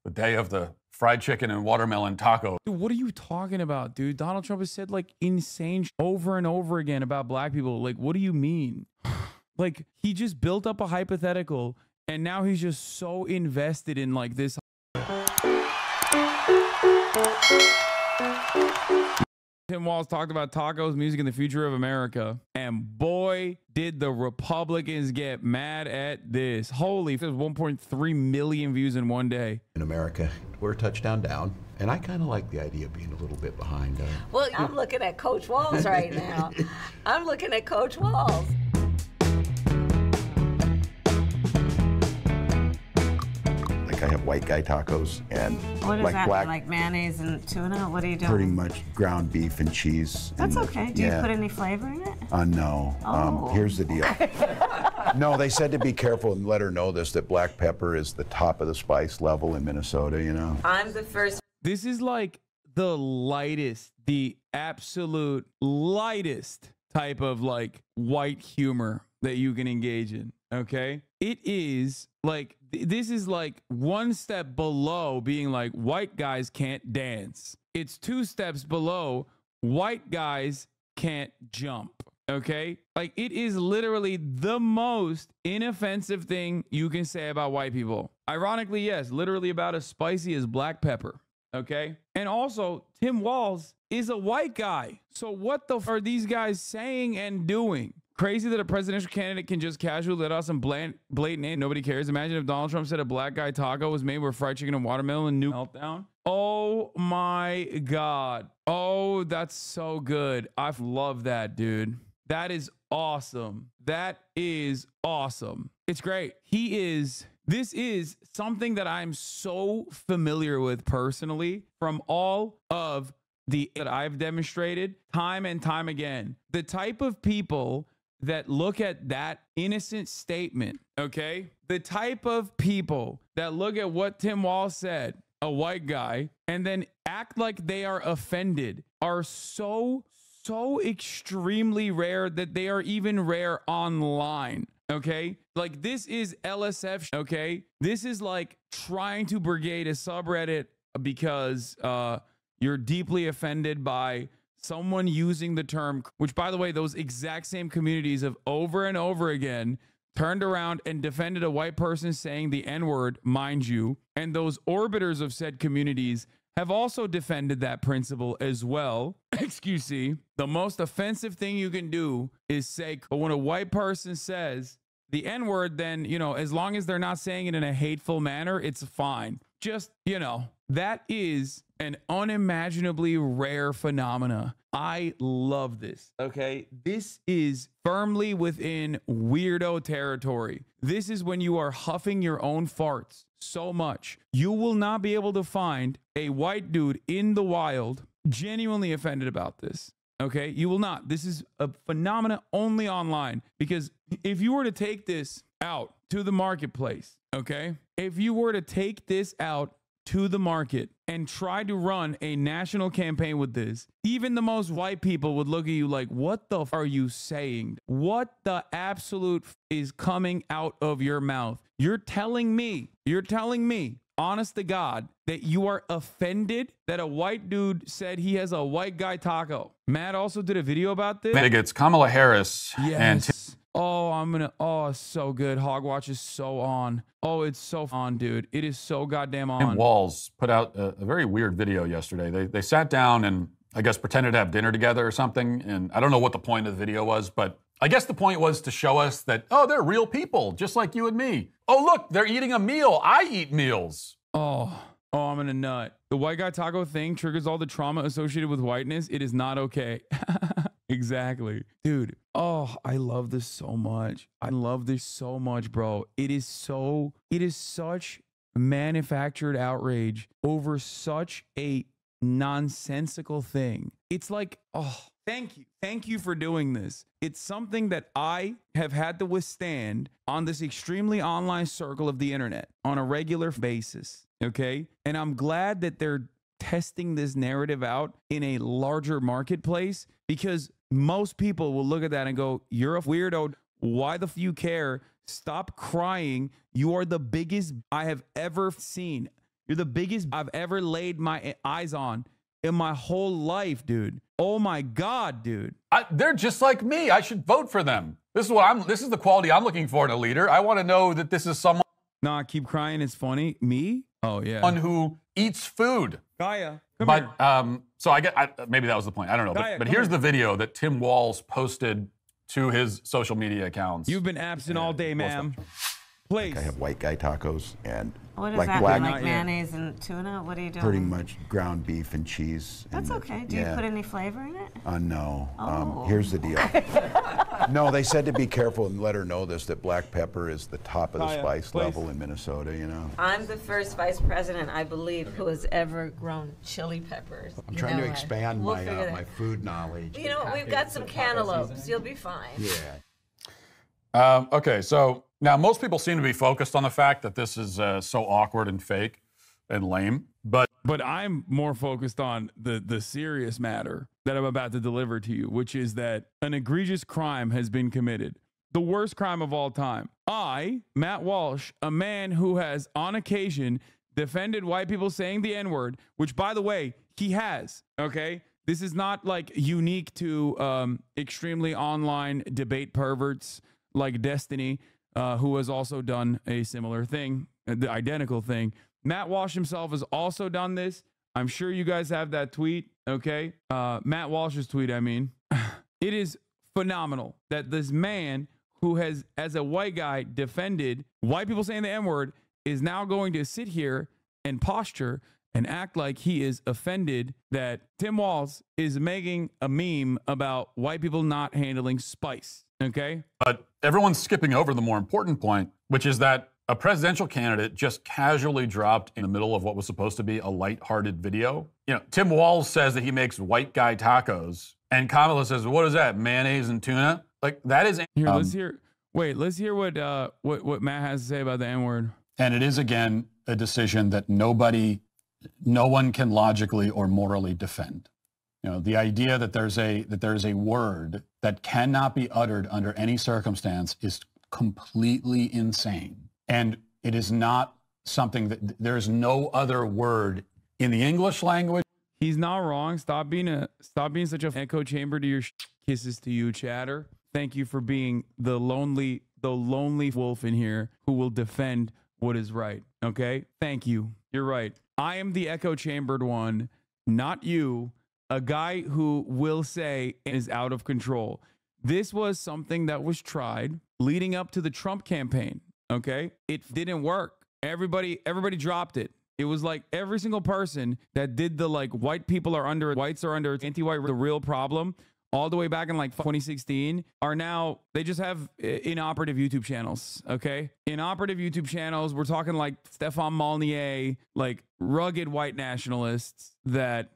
The day of the fried chicken and watermelon taco. Dude, what are you talking about, dude? Donald Trump has said like insane over and over again about black people. Like, what do you mean? Like, he just built up a hypothetical and now he's just so invested in like this. Tim Walsh talked about tacos, music, and the future of America. And boy, did the Republicans get mad at this. Holy, there's 1.3 million views in one day. In America, we're a touchdown down. And I kind of like the idea of being a little bit behind. Well, I'm looking at Coach Walsh right now. I'm looking at Coach Walsh. I have white guy tacos and What is like that? black, Like mayonnaise and tuna? What are you doing? pretty much ground beef and cheese. That's and, okay. Do you put any flavor in it? No. Oh. Here's the deal. No, they said to be careful and let her know this, that black pepper is the top of the spice level in Minnesota, you know. I'm the first. This is like the lightest, the absolute lightest type of like white humor that you can engage in. Okay. It is like, this is like one step below being like, white guys can't dance. It's two steps below, white guys can't jump. Okay. Like, it is literally the most inoffensive thing you can say about white people. Ironically, yes, literally about as spicy as black pepper. Okay. And also, Tim Walsh is a white guy. So what the f are these guys saying and doing? Crazy that a presidential candidate can just casually let out some blatant and nobody cares. Imagine if Donald Trump said a black guy taco was made with fried chicken and watermelon and new meltdown. Oh my God. Oh, that's so good. I love that, dude. That is awesome. That is awesome. It's great. This is something that I'm so familiar with personally from all of that I've demonstrated time and time again. The type of people that look at that innocent statement, okay? The type of people that look at what Tim Walsh said, a white guy, and then act like they are offended are so extremely rare that they are even rare online, okay? Like, this is LSF, okay? This is like trying to brigade a subreddit because you're deeply offended by someone using the term, which, by the way, those exact same communities have over and over again turned around and defended a white person saying the N-word, mind you. And those orbiters of said communities have also defended that principle as well. Excuse me. The most offensive thing you can do is say, but when a white person says the N-word, then, you know, as long as they're not saying it in a hateful manner, it's fine. Just, you know, that is an unimaginably rare phenomena. I love this. Okay. This is firmly within weirdo territory. This is when you are huffing your own farts so much. You will not be able to find a white dude in the wild genuinely offended about this. Okay. You will not. This is a phenomena only online, because if you were to take this out to the marketplace, okay, if you were to take this out to the market and try to run a national campaign with this, even the most white people would look at you like, what the f are you saying? What the absolute f is coming out of your mouth? You're telling me, honest to God, that you are offended that a white dude said he has a white guy taco. Matt also did a video about this. I think it's Kamala Harris and Oh, it's so good. Hogwatch is so on. Oh, it's so on, dude. It is so goddamn on. Tim Walsh put out a very weird video yesterday. They sat down and I guess pretended to have dinner together or something. And I don't know what the point of the video was, but I guess the point was to show us that, oh, they're real people, just like you and me. Oh, look, they're eating a meal. I eat meals. Oh, I'm in a nut. The white guy taco thing triggers all the trauma associated with whiteness. It is not okay. Exactly. Dude, oh, I love this so much. I love this so much, bro. It is such manufactured outrage over such a nonsensical thing. It's like, oh, thank you. Thank you for doing this. It's something that I have had to withstand on this extremely online circle of the internet on a regular basis. Okay. And I'm glad that they're testing this narrative out in a larger marketplace, because most people will look at that and go, you're a weirdo. Why the f you care? Stop crying. You are the biggest I have ever seen. You're the biggest I've ever laid my eyes on in my whole life, dude. Oh my God, dude. They're just like me. I should vote for them. This is the quality I'm looking for in a leader. I want to know that this is someone. No, I keep crying. It's funny. Me? Oh yeah. Someone who eats food. Gaia, come here. So maybe that was the point. I don't know. Gaia, But come here's here. the video that Tim Walsh posted to his social media accounts. You've been absent all day, ma'am. Please. I have white guy tacos and What is like that? black, Like mayonnaise and tuna? What are you doing? pretty much ground beef and cheese. That's and, okay. Do you put any flavor in it? No. Oh. Here's the deal. No, they said to be careful and let her know this, that black pepper is the top of the Gaia, spice please. level in Minnesota, you know. I'm the first vice president, I believe, who has ever grown chili peppers. I'm trying to that. expand We'll my figure that. my food knowledge. You know what? We've got some cantaloupes. You'll be fine. Yeah. Okay, so now most people seem to be focused on the fact that this is so awkward and fake and lame, but I'm more focused on the serious matter that I'm about to deliver to you, which is that an egregious crime has been committed. The worst crime of all time. I, Matt Walsh, a man who has on occasion defended white people saying the N-word, which by the way, he has, okay? This is not like unique to extremely online debate perverts like Destiny, who has also done a similar thing, the identical thing. Matt Walsh himself has also done this. I'm sure you guys have that tweet, okay? Matt Walsh's tweet, I mean. It is phenomenal that this man who has, as a white guy, defended white people saying the N-word is now going to sit here and posture and act like he is offended that Tim Walsh is making a meme about white people not handling spice, okay? But everyone's skipping over the more important point, which is that a presidential candidate just casually dropped in the middle of what was supposed to be a lighthearted video. You know, Tim Walsh says that he makes white guy tacos, and Kamala says, "What is that? Mayonnaise and tuna?" Like that is. Here, let's hear. Wait, let's hear what Matt has to say about the N-word. And it is again a decision that no one can logically or morally defend. You know, the idea that there's a word that cannot be uttered under any circumstance is completely insane. And it is not something that there's no other word in the English language. He's not wrong. Stop being such an echo chamber to your kisses to you, chatter. Thank you for being the lonely wolf in here who will defend what is right. Okay? Thank you. You're right. I am the echo chambered one, not you, a guy who will say is out of control. This was something that was tried leading up to the Trump campaign. Okay, it didn't work. Everybody dropped it. It was like every single person that did the like whites are under anti-white, the real problem, all the way back in like 2016 are now, they just have inoperative YouTube channels. Okay, inoperative YouTube channels. We're talking like Stefan Molyneux, like rugged white nationalists that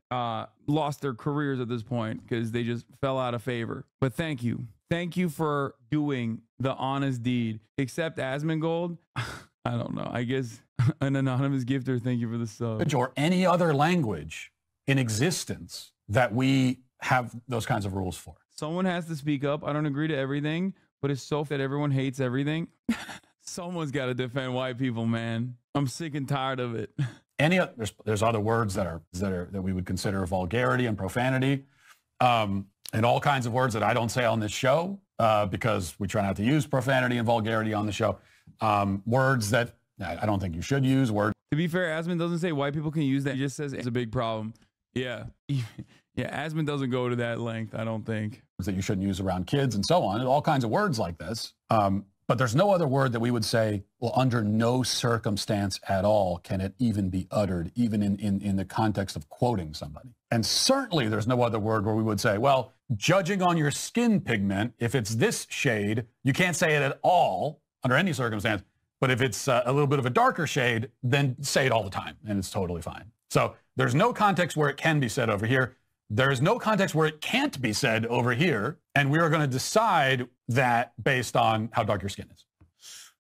lost their careers at this point because they just fell out of favor. But thank you. Thank you for doing the honest deed. Except Asmongold, I don't know. I guess an anonymous gifter. Thank you for the sub. Or any other language in existence that we have those kinds of rules for. Someone has to speak up. I don't agree to everything, but it's so that everyone hates everything. Someone's got to defend white people, man. I'm sick and tired of it. There's other words that we would consider vulgarity and profanity. And all kinds of words that I don't say on this show because we try not to use profanity and vulgarity on the show. Words that I don't think you should use. Words. To be fair, Asmon doesn't say white people can use that. He just says it's a big problem. Yeah. Yeah, Asmon doesn't go to that length, I don't think. That you shouldn't use around kids and so on, and all kinds of words like this. But there's no other word that we would say, well, under no circumstance at all can it even be uttered, even in the context of quoting somebody. And certainly there's no other word where we would say, well, judging on your skin pigment, if it's this shade, you can't say it at all under any circumstance. But if it's a little bit of a darker shade, then say it all the time, and it's totally fine. So there's no context where it can be said over here. There is no context where it can't be said over here, and we are going to decide that based on how dark your skin is.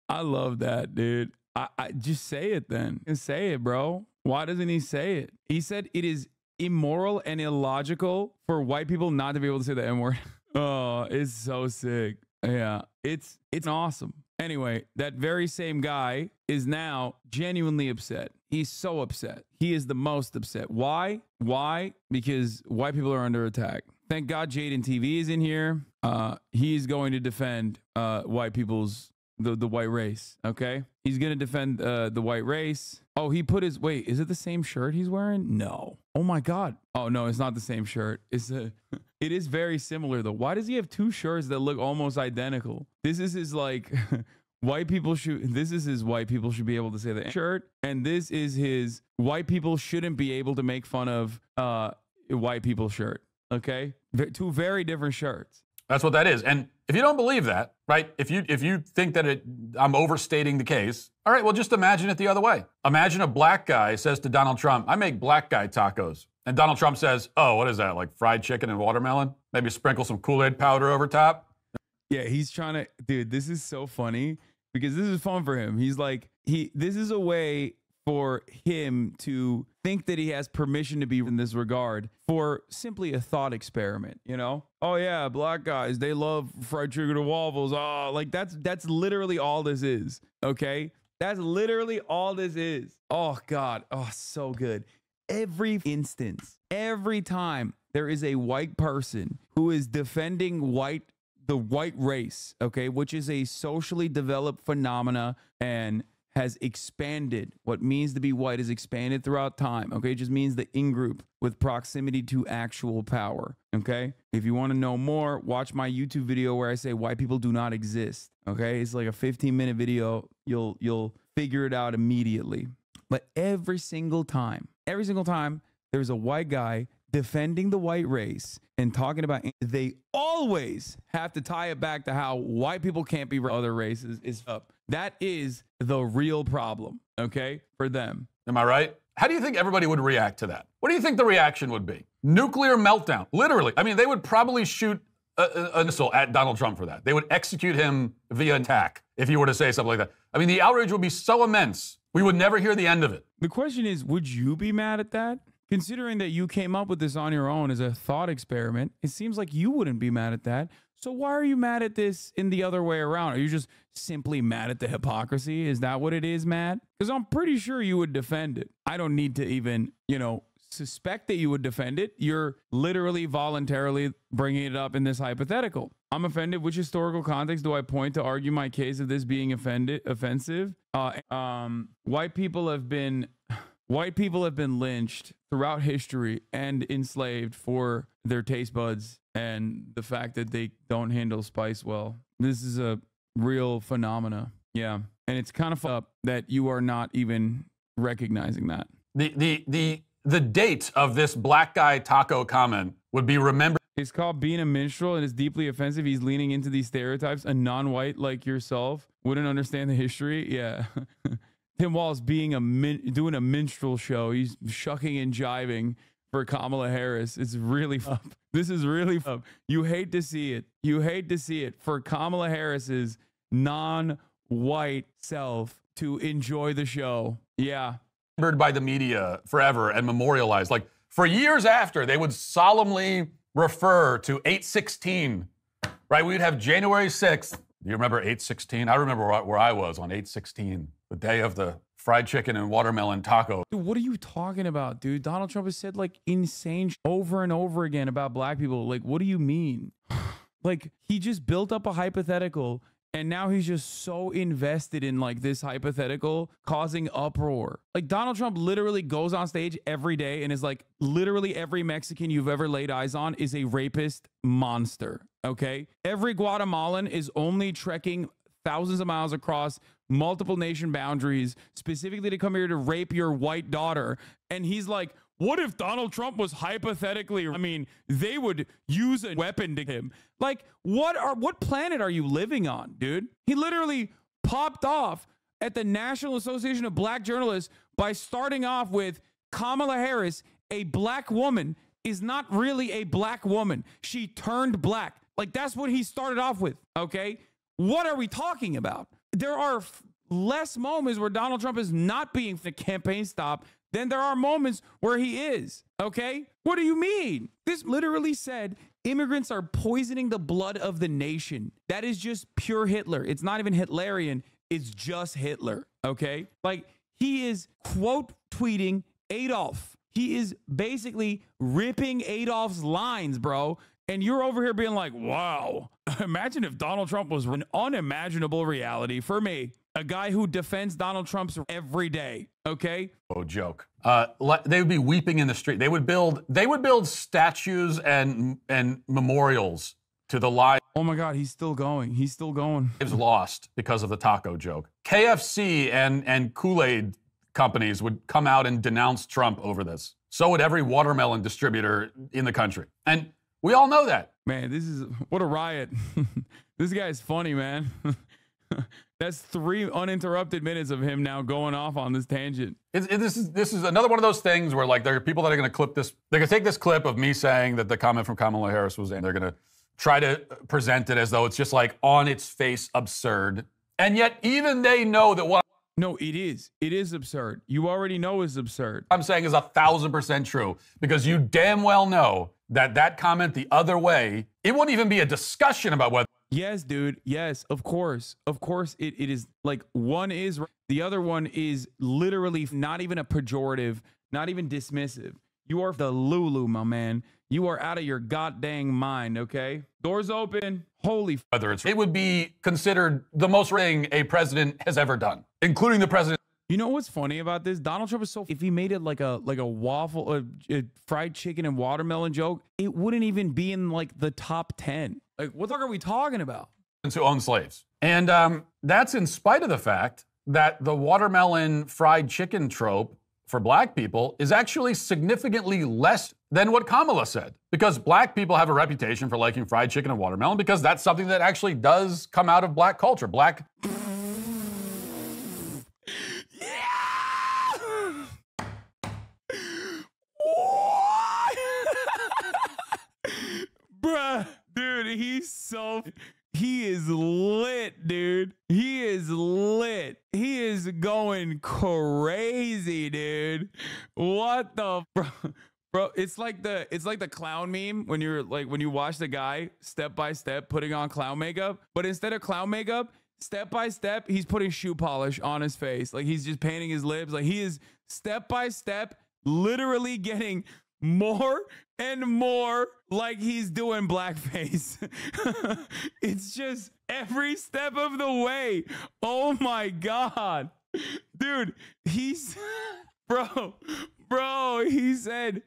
I love that, dude. I just say it then. Just say it, bro. Why doesn't he say it? He said it is immoral and illogical for white people not to be able to say the N-word. Oh, it's so sick. Yeah, it's awesome. Anyway, that very same guy is now genuinely upset. He's so upset. He is the most upset. Why? Why? Because white people are under attack. Thank God Jaden TV is in here. He's going to defend white people's the white race. Okay, he's going to defend the white race. Oh, he put his wait. Is it the same shirt he's wearing? No. Oh my God. Oh no, it's not the same shirt. It's a. It is very similar though. Why does he have two shirts that look almost identical? This is his like white people should. This is his white people should be able to say the shirt, and this is his white people shouldn't be able to make fun of white people shirt. Okay, two very different shirts. That's what that is. And if you don't believe that, right? If you think that I'm overstating the case, all right, well, just imagine it the other way. Imagine a black guy says to Donald Trump, I make black guy tacos. And Donald Trump says, oh, what is that? Like fried chicken and watermelon? Maybe sprinkle some Kool-Aid powder over top? Yeah, he's trying to, dude, this is so funny because this is fun for him. He's like, this is a way for him to think that he has permission to be in this regard for simply a thought experiment, you know? Oh yeah, black guys, they love fried chicken and waffles. Oh, like that's literally all this is, okay? That's literally all this is. Oh God, oh, so good. Every instance, every time there is a white person who is defending the white race, okay, which is a socially developed phenomena and has expanded. What means to be white is expanded throughout time. Okay, it just means the in-group with proximity to actual power. Okay, if you want to know more, watch my YouTube video where I say white people do not exist. Okay, it's like a 15-minute video. You'll figure it out immediately. But every single time there's a white guy defending the white race and talking about, they always have to tie it back to how white people can't be other races is up. That is the real problem, okay, for them. Am I right? How do you think everybody would react to that? What do you think the reaction would be? Nuclear meltdown, literally. I mean, they would probably shoot a missile at Donald Trump for that. They would execute him via attack if you were to say something like that. I mean, the outrage would be so immense, we would never hear the end of it. The question is, would you be mad at that? Considering that you came up with this on your own as a thought experiment, it seems like you wouldn't be mad at that. So why are you mad at this in the other way around? Are you just simply mad at the hypocrisy? Is that what it is, Matt? Because I'm pretty sure you would defend it. I don't need to even, suspect that you would defend it. You're literally voluntarily bringing it up in this hypothetical. I'm offended. Which historical context do I point to argue my case of this being offensive? White people have been lynched throughout history and enslaved for their taste buds and the fact that they don't handle spice well. This is a real phenomena. Yeah. And it's kind of up that you are not even recognizing that. The date of this black guy taco comment would be remembered. It's called being a minstrel and it's deeply offensive. He's leaning into these stereotypes. A non-white like yourself wouldn't understand the history. Yeah. Tim Walsh doing a minstrel show. He's shucking and jiving for Kamala Harris. It's really up. This is really up. You hate to see it. You hate to see it for Kamala Harris's non-white self to enjoy the show. Yeah. By the media forever and memorialized. Like for years after, they would solemnly refer to 8/16, right? We'd have January 6th. Do you remember 8/16? I remember where I was on 8/16, the day of the fried chicken and watermelon taco. Dude, what are you talking about, dude? Donald Trump has said like insane over and over again about black people. Like, what do you mean? Like, he just built up a hypothetical and now he's just so invested in like this hypothetical causing uproar. Like Donald Trump literally goes on stage every day and is like, literally every Mexican you've ever laid eyes on is a rapist monster. Okay. Every Guatemalan is only trekking thousands of miles across multiple nation boundaries specifically to come here to rape your white daughter. And he's like, what if Donald Trump was hypothetically, they would use a weapon to him. Like, what planet are you living on, dude? He literally popped off at the National Association of Black Journalists by starting off with Kamala Harris, a black woman, is not really a black woman. She turned black. Like, that's what he started off with, okay? What are we talking about? There are less moments where Donald Trump is not being the campaign stop then there are moments where he is. Okay? What do you mean? This literally said immigrants are poisoning the blood of the nation. That is just pure Hitler. It's not even Hitlerian. It's just Hitler. Okay? Like, he is quote tweeting Adolf. He is basically ripping Adolf's lines, bro. And you're over here being like, wow, imagine if Donald Trump was an unimaginable reality for me, a guy who defends Donald Trump's every day. Okay. Oh, joke. They would be weeping in the street. They would build statues and memorials to the lives. Oh my God, he's still going. He's still going. Lost because of the taco joke. KFC and Kool-Aid companies would come out and denounce Trump over this. So would every watermelon distributor in the country. And we all know that. Man, this is what a riot. This guy is funny, man. That's 3 uninterrupted minutes of him now going off on this tangent. This is another one of those things where, like, there are people that are going to clip this. They're going to take this clip of me saying that the comment from Kamala Harris was, and they're going to try to present it as though it's just like on its face absurd. And yet even they know that what No, it is. It is absurd. You already know it's absurd. I'm saying is 1,000% true, because you damn well know that comment the other way, it wouldn't even be a discussion about whether. Yes, dude. Yes, of course. Of course, it is like one is, the other one is literally not even a pejorative, not even dismissive. You are the Lulu, my man. You are out of your goddamn mind, okay? Doors open. Holy whether it would be considered the most thing a president has ever done, including the president. You know what's funny about this? Donald Trump is so, if he made it like a waffle, a fried chicken and watermelon joke, it wouldn't even be in like the top 10. Like, what the fuck are we talking about? Who own slaves. And that's in spite of the fact that the watermelon fried chicken trope for black people is actually significantly less than what Kamala said. Because black people have a reputation for liking fried chicken and watermelon, because that's something that actually does come out of black culture. Black. Bruh, dude, he is lit, dude. He is lit. He is going crazy, dude. What the, bro, it's like the clown meme when you watch the guy step by step putting on clown makeup, but instead of clown makeup, step by step, he's putting shoe polish on his face. Like, he's just painting his lips. Like, he is step by step literally getting more and more like he's doing blackface. It's just every step of the way. Oh my God. Dude, bro, he said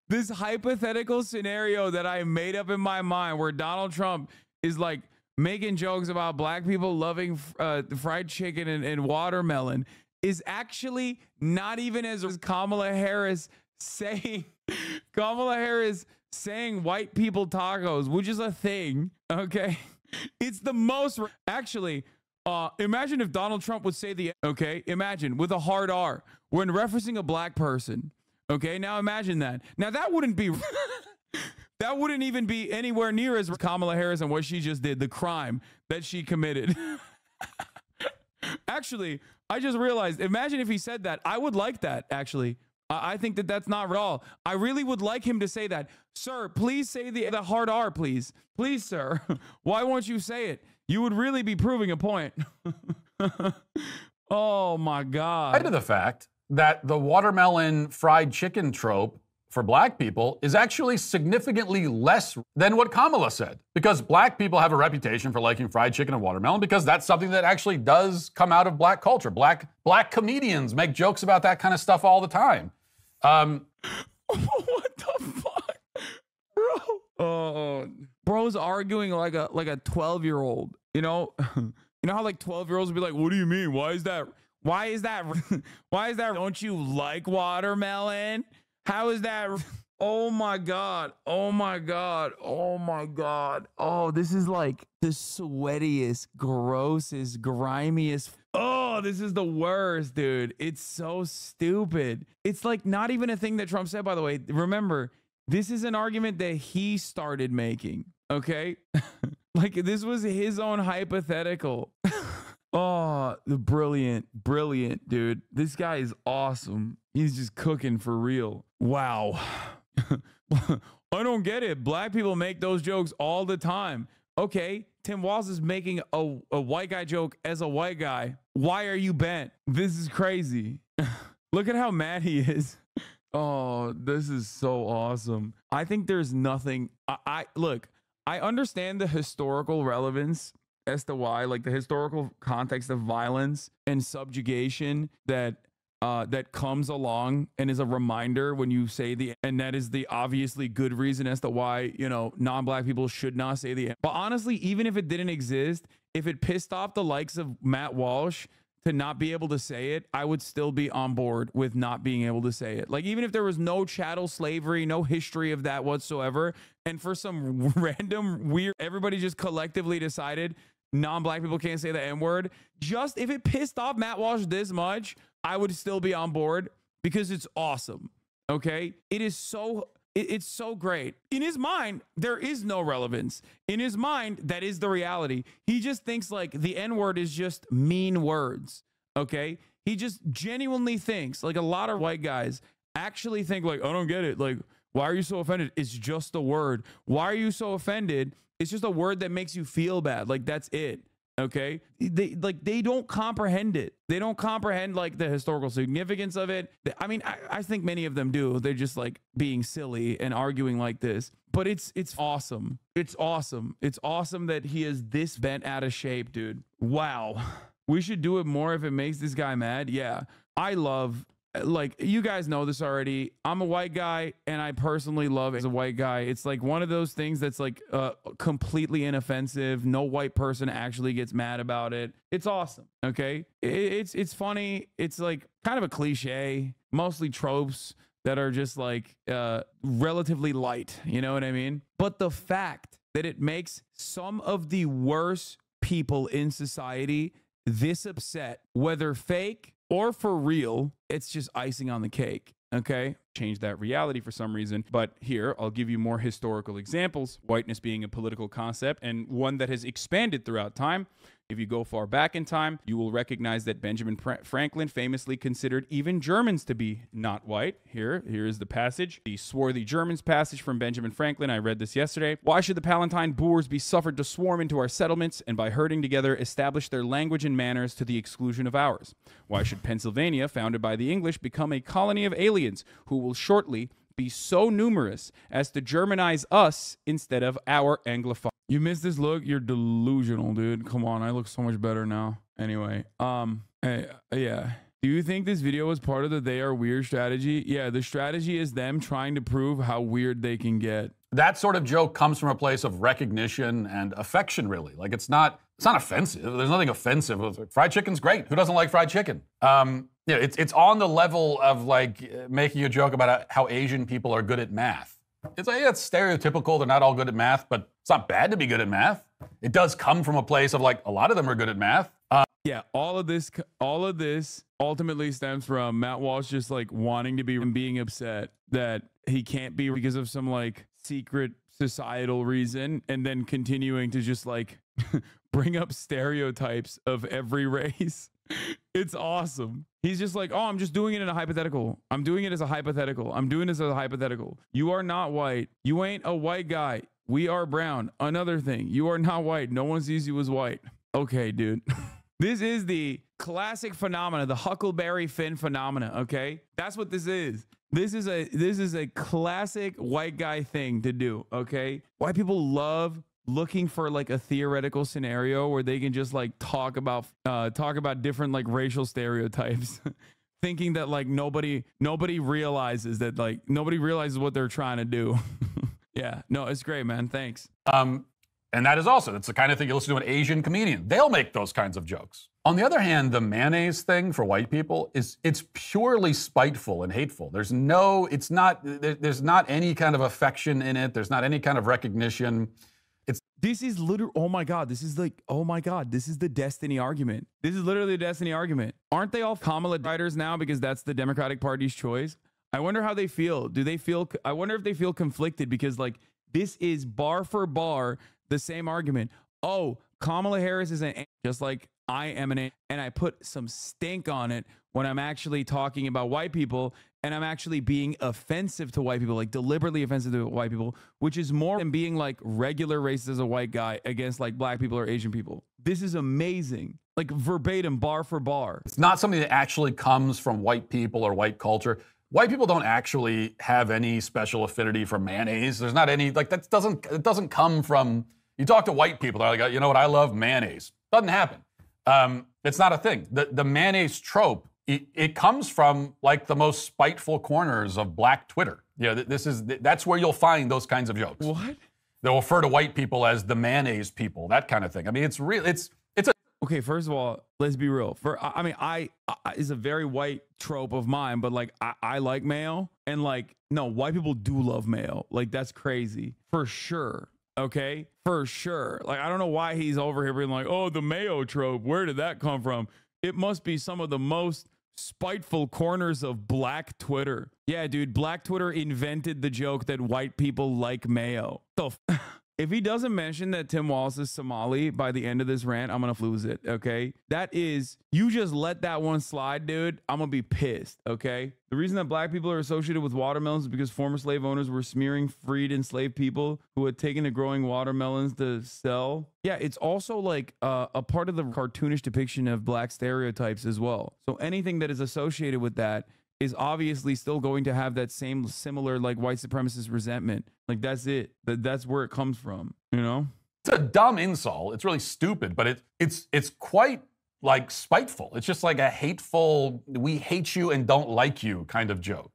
this hypothetical scenario that I made up in my mind where Donald Trump is like making jokes about black people loving fried chicken and watermelon is actually not even as Kamala Harris saying white people tacos, which is a thing. Okay. It's the most actually, imagine if Donald Trump would say imagine with a hard R when referencing a black person. Okay. Now imagine that. Now that wouldn't even be anywhere near as Kamala Harris and what she just did, the crime that she committed. Actually, I just realized, imagine if he said that. I would like that, actually. I think that's not at all. I really would like him to say that. Sir, please say the hard R, please. Please, sir. Why won't you say it? You would really be proving a point. Oh, my God. To the fact that the watermelon fried chicken trope for black people is actually significantly less than what Kamala said. Because black people have a reputation for liking fried chicken and watermelon, because that's something that actually does come out of black culture. Black comedians make jokes about that kind of stuff all the time. What the fuck, bro? Bro's arguing like a 12-year-old. You know how like 12-year-olds would be like, "What do you mean? Why is that? Why is that? Don't you like watermelon? How is that?" Oh my God. Oh my God. Oh my God. Oh, this is like the sweatiest, grossest, grimiest. Oh, this is the worst, dude. It's so stupid. It's like not even a thing that Trump said, by the way. Remember, this is an argument that he started making. Okay. Like, this was his own hypothetical. Oh, brilliant, dude. This guy is awesome. He's just cooking for real. Wow. I don't get it. Black people make those jokes all the time. Okay, Tim Walsh is making a white guy joke as a white guy. Why are you bent? This is crazy. Look at how mad he is. Oh, this is so awesome. I think there's nothing. Look, I understand the historical relevance as to why, like the historical context of violence and subjugation that comes along and is a reminder when you say and that is the obviously good reason as to why, you know, non-black people should not say the. But honestly, even if it didn't exist, if it pissed off the likes of Matt Walsh to not be able to say it, I would still be on board with not being able to say it. Like, even if there was no chattel slavery, no history of that whatsoever, and for some random weird, everybody just collectively decided non-black people can't say the N-word, just if it pissed off Matt Walsh this much, I would still be on board because it's awesome. Okay? It's so great. In his mind, there is no relevance. In his mind, that is the reality. He just thinks like the N-word is just mean words. Okay? He just genuinely thinks, like a lot of white guys actually think like, I don't get it. Like, why are you so offended? It's just a word. Why are you so offended? It's just a word that makes you feel bad. Like, that's it. Okay. They don't comprehend it. They don't comprehend like the historical significance of it. I mean, I think many of them do. They're just like being silly and arguing like this, but it's awesome. It's awesome. It's awesome that he is this bent out of shape, dude. Wow. We should do it more if it makes this guy mad. Yeah. I love, like, you guys know this already. I'm a white guy and I personally love as a white guy. It's like one of those things that's like completely inoffensive. No white person actually gets mad about it. It's awesome. Okay. It's funny. It's like kind of a cliche, mostly tropes that are just like relatively light. You know what I mean? But the fact that it makes some of the worst people in society this upset, whether fake or for real, it's just icing on the cake. Okay. Change that reality for some reason. But here, I'll give you more historical examples. Whiteness being a political concept and one that has expanded throughout time. If you go far back in time, you will recognize that Benjamin Franklin famously considered even Germans to be not white. Here is the passage. The Swarthy Germans passage from Benjamin Franklin. I read this yesterday. Why should the Palatine Boers be suffered to swarm into our settlements and by herding together establish their language and manners to the exclusion of ours? Why should Pennsylvania, founded by the English, become a colony of aliens who will shortly be so numerous as to Germanize us instead of our Anglophone? You missed this look. You're delusional, dude. Come on. I look so much better now. Anyway, yeah. Do you think this video was part of the They Are Weird strategy? Yeah, the strategy is them trying to prove how weird they can get. That sort of joke comes from a place of recognition and affection, really. Like, it's not offensive. There's nothing offensive. It's like, fried chicken's great. Who doesn't like fried chicken? Yeah, it's on the level of like making a joke about how Asian people are good at math. It's like, yeah, it's stereotypical. They're not all good at math, but it's not bad to be good at math. It does come from a place of like, a lot of them are good at math. Yeah, all of this ultimately stems from Matt Walsh just like wanting to be and being upset that he can't be because of some like secret societal reason, and then continuing to just like bring up stereotypes of every race. It's awesome. He's just like, oh, I'm just doing it in a hypothetical. I'm doing it as a hypothetical. I'm doing this as a hypothetical. You are not white. You ain't a white guy. We are brown. Another thing. You are not white. No one sees you as white. Okay, dude. This is the classic phenomena, the Huckleberry Finn phenomena, okay? That's what this is. This is a classic white guy thing to do, okay? White people love looking for like a theoretical scenario where they can just like talk about different like racial stereotypes, thinking that like nobody realizes that, like nobody realizes what they're trying to do. Yeah, no, it's great, man. Thanks. And that is also, it's the kind of thing you listen to an Asian comedian. They'll make those kinds of jokes. On the other hand, the mayonnaise thing for white people it's purely spiteful and hateful. There's not any kind of affection in it. There's not any kind of recognition. This is literally, oh my God, this is like, oh my God, this is the destiny argument. This is literally the destiny argument. Aren't they all Kamala writers now because that's the Democratic Party's choice? I wonder how they feel. I wonder if they feel conflicted because like this is bar for bar the same argument. Oh, Kamala Harris is just like I am and I put some stink on it when I'm actually talking about white people and I'm actually being offensive to white people, like deliberately offensive to white people, which is more than being like regular racist as a white guy against like black people or Asian people. This is amazing. Like verbatim, bar for bar. It's not something that actually comes from white people or white culture. White people don't actually have any special affinity for mayonnaise. There's not any, like it doesn't come from, you talk to white people, they're like, you know what, I love mayonnaise. Doesn't happen. It's not a thing. The mayonnaise trope, it comes from like the most spiteful corners of black Twitter. You know, that's where you'll find those kinds of jokes. What? They'll refer to white people as the mayonnaise people, that kind of thing. I mean, it's real. It's a. Okay, first of all, let's be real. I is a very white trope of mine, but like I like mayo, and like no, white people do love mayo. Like that's crazy for sure. Okay, for sure. Like I don't know why he's over here being like, oh, the mayo trope. Where did that come from? It must be some of the most spiteful corners of black Twitter. Yeah, dude, black Twitter invented the joke that white people like mayo. If he doesn't mention that Tim Walsh is Somali by the end of this rant, I'm gonna lose it, okay? That is, you just let that one slide, dude. I'm gonna be pissed, okay? The reason that black people are associated with watermelons is because former slave owners were smearing freed enslaved people who had taken to growing watermelons to sell. Yeah, it's also like a part of the cartoonish depiction of black stereotypes as well. So anything that is associated with that is obviously still going to have that same similar like white supremacist resentment. Like that's it. That's where it comes from, you know? It's a dumb insult. It's really stupid, but it's quite like spiteful. It's just like a hateful, we hate you and don't like you kind of joke.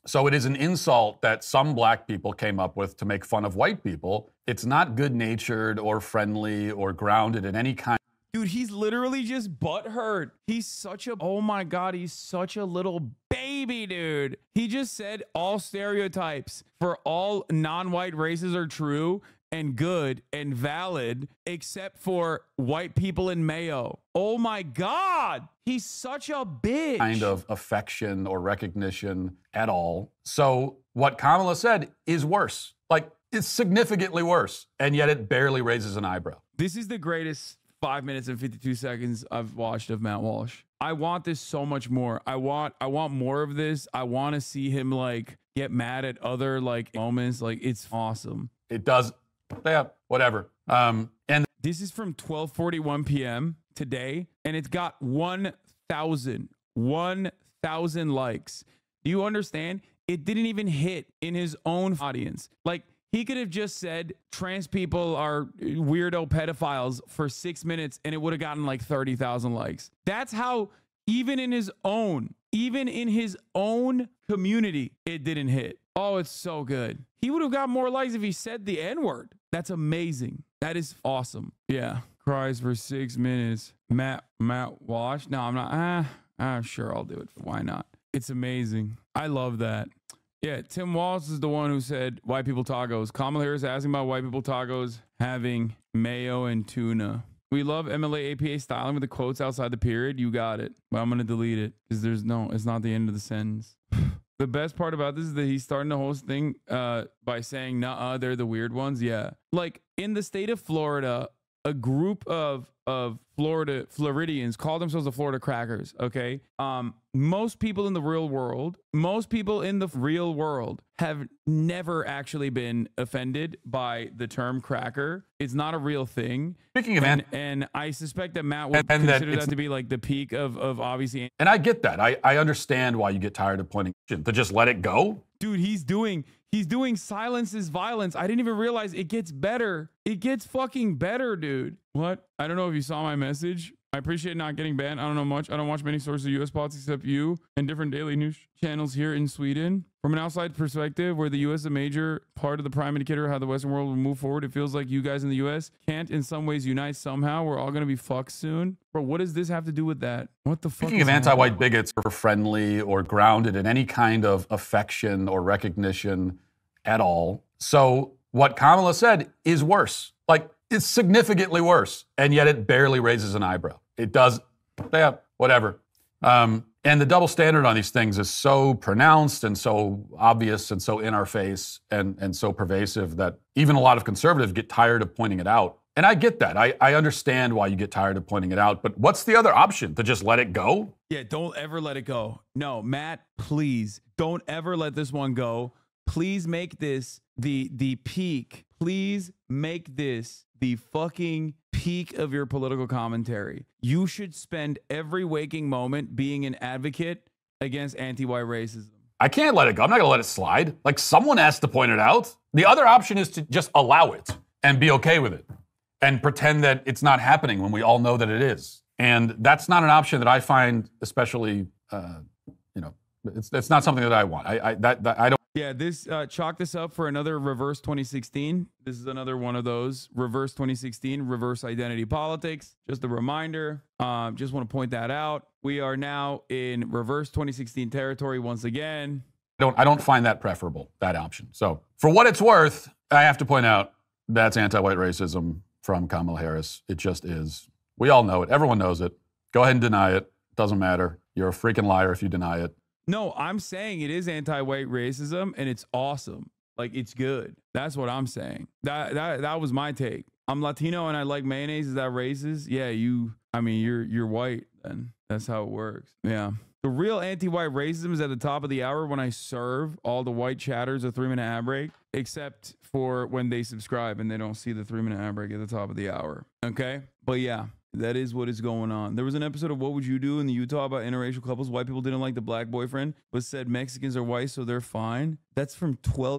So it is an insult that some black people came up with to make fun of white people. It's not good-natured or friendly or grounded in any kind. Dude, he's literally just butthurt. He's such a, oh my God, he's such a little baby, dude. He just said all stereotypes for all non-white races are true and good and valid, except for white people in mayo. Oh my God, he's such a bitch. Kind of affection or recognition at all. So what Kamala said is worse. Like, it's significantly worse, and yet it barely raises an eyebrow. This is the greatest 5 minutes and 52 seconds I've watched of Matt Walsh. I want this so much more. I want more of this. I want to see him like get mad at other like moments. Like it's awesome. It does. Yeah, whatever. And this is from 12:41 p.m. today, and it's got 1,000 likes. Do you understand? It didn't even hit in his own audience. Like, he could have just said trans people are weirdo pedophiles for 6 minutes and it would have gotten like 30,000 likes. That's how even in his own community, it didn't hit. Oh, it's so good. He would have got more likes if he said the N-word. That's amazing. That is awesome. Yeah. Cries for 6 minutes. Matt Walsh. No, I'm not. Sure, I'll do it. Why not? It's amazing. I love that. Yeah, Tim Walsh is the one who said white people tacos. Kamala Harris asking about white people tacos having mayo and tuna. We love MLA APA styling with the quotes outside the period. You got it. But I'm going to delete it because it's not the end of the sentence. The best part about this is that he's starting the whole thing by saying, nuh-uh, they're the weird ones. Yeah. Like in the state of Florida, a group of Floridians call themselves the Florida Crackers. Okay. Most people in the real world have never actually been offended by the term cracker. It's not a real thing. Speaking of and I suspect that Matt would consider that to be like the peak of obviously. And I get that. I understand why you get tired of pointing to just let it go. Dude, he's doing silence is violence. I didn't even realize it gets better. It gets fucking better, dude. What? I don't know if you saw my message. I appreciate not getting banned. I don't know much. I don't watch many sources of U.S. politics except you and different daily news channels here in Sweden. From an outside perspective, where the U.S. is a major part of the prime indicator of how the Western world will move forward, it feels like you guys in the U.S. can't in some ways unite somehow. We're all going to be fucked soon. Bro, what does this have to do with that? What the fuck? Speaking of anti-white bigots are friendly or grounded in any kind of affection or recognition at all. So what Kamala said is worse. Like, it's significantly worse, and yet it barely raises an eyebrow. It does, yeah, whatever. And the double standard on these things is so pronounced and so obvious and so in our face and so pervasive that even a lot of conservatives get tired of pointing it out. And I get that. I understand why you get tired of pointing it out, but what's the other option? To just let it go? Yeah, don't ever let it go. No, Matt, please don't ever let this one go. Please make this the peak. Please make this the fucking peak of your political commentary. You should spend every waking moment being an advocate against anti-white racism. I can't let it go. I'm not going to let it slide. Like, someone has to point it out. The other option is to just allow it and be okay with it and pretend that it's not happening when we all know that it is. And that's not an option that I find especially, it's not something that I want. I don't. Yeah, this chalk this up for another reverse 2016. This is another one of those reverse 2016, reverse identity politics. Just a reminder. Just want to point that out. We are now in reverse 2016 territory once again. I don't find that preferable, that option. So for what it's worth, I have to point out that's anti-white racism from Kamala Harris. It just is. We all know it. Everyone knows it. Go ahead and deny it. Doesn't matter. You're a freaking liar if you deny it. No, I'm saying it is anti-white racism and it's awesome. Like, it's good. That's what I'm saying. That was my take. I'm Latino and I like mayonnaise. Is that racist? Yeah, you're white then. That's how it works. Yeah. The real anti-white racism is at the top of the hour when I serve all the white chatters a 3-minute ad break, except for when they subscribe and they don't see the 3-minute ad break at the top of the hour. Okay? But yeah. That is what is going on. There was an episode of What Would You Do in the Utah about interracial couples. White people didn't like the black boyfriend, but said Mexicans are white, so they're fine. That's from 12